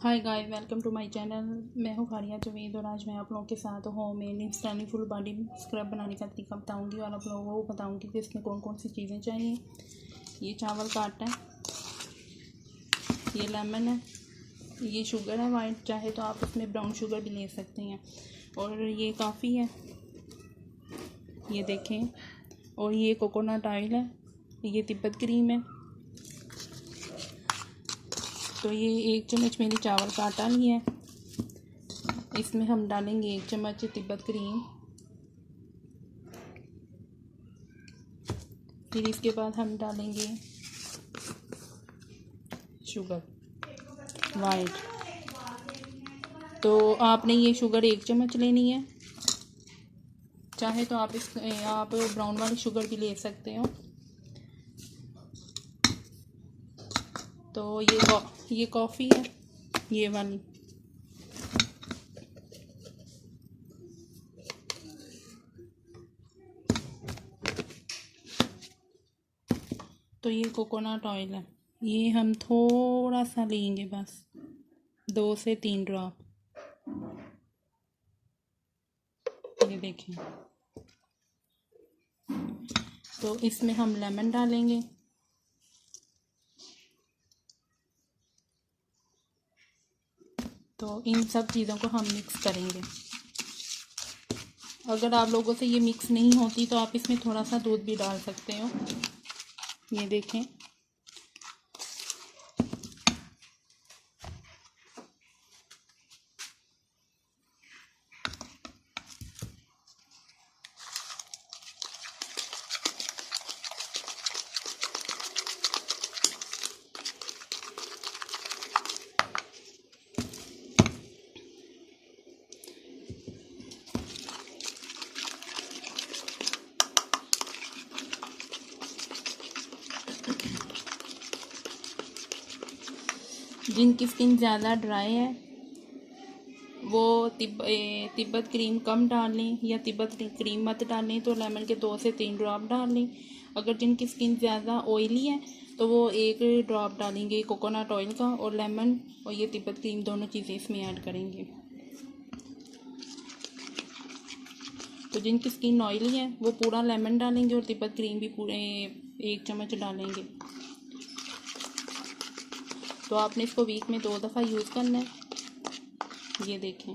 Hi guys, welcome to my channel. मैं हूँ फारिया जवेद और आज मैं आप लोगों के साथ homemade instant full body scrub बनाने का तरीका बताऊंगी और आप लोगों को बताऊंगी कि इसमें कौन कौन सी चीज़ें चाहिए। ये चावल का आटा है, ये लेमन है, ये शुगर है वाइट, चाहे तो आप इसमें ब्राउन शुगर भी ले सकते हैं, और ये कॉफ़ी है, ये देखें, और ये कोकोनट ऑयल है, ये तिब्बत क्रीम है। तो ये 1 चम्मच मैंने चावल का आटा लिया है, इसमें हम डालेंगे 1 चम्मच तिब्बत क्रीम। फिर इसके बाद हम डालेंगे शुगर वाइट। तो आपने ये शुगर 1 चम्मच लेनी है, चाहे तो आप ब्राउन वाली शुगर भी ले सकते हो। तो ये कॉफ़ी है, ये वाली। तो ये कोकोनट ऑयल है, ये हम थोड़ा सा लेंगे, बस 2 से 3 ड्रॉप। ये देखें। तो इसमें हम लेमन डालेंगे, तो इन सब चीज़ों को हम मिक्स करेंगे। अगर आप लोगों से ये मिक्स नहीं होती तो आप इसमें थोड़ा सा दूध भी डाल सकते हो। ये देखें। जिनकी स्किन ज़्यादा ड्राई है वो तिब्बत क्रीम कम डालें, या तिब्बत क्रीम मत डालें तो लेमन के 2 से 3 ड्रॉप डालें। अगर जिनकी स्किन ज़्यादा ऑयली है तो वो 1 ड्रॉप डालेंगे कोकोनट ऑयल का, और लेमन और ये तिब्बत क्रीम दोनों चीज़ें इसमें ऐड करेंगे। तो जिनकी स्किन ऑयली है वो पूरा लेमन डालेंगे और तिब्बत क्रीम भी पूरे 1 चम्मच डालेंगे। तो आपने इसको वीक में 2 दफ़ा यूज़ करना है। ये देखें।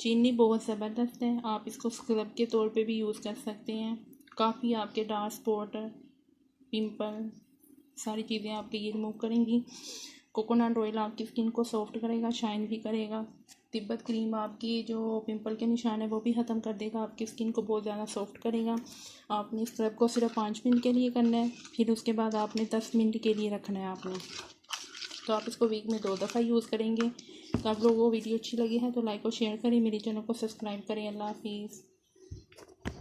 चीनी बहुत ज़बरदस्त है, आप इसको स्क्रब के तौर पे भी यूज़ कर सकते हैं। काफ़ी आपके डार्क स्पॉट, पिंपल, सारी चीज़ें आपके ये रिमूव करेंगी। कोकोनट ऑयल आपकी स्किन को सॉफ्ट करेगा, शाइन भी करेगा। तिब्बत क्रीम आपकी जो पिंपल के निशान है वो भी ख़त्म कर देगा, आपकी स्किन को बहुत ज़्यादा सॉफ्ट करेगा। आपने स्क्रब को सिर्फ 5 मिनट के लिए करना है, फिर उसके बाद आपने 10 मिनट के लिए रखना है आपने। तो आप इसको वीक में 2 दफ़ा यूज़ करेंगे। तो आप लोगों को वीडियो अच्छी लगी है तो लाइक और शेयर करें, मेरे चैनल को सब्सक्राइब करें। अल्लाह हाफिज़।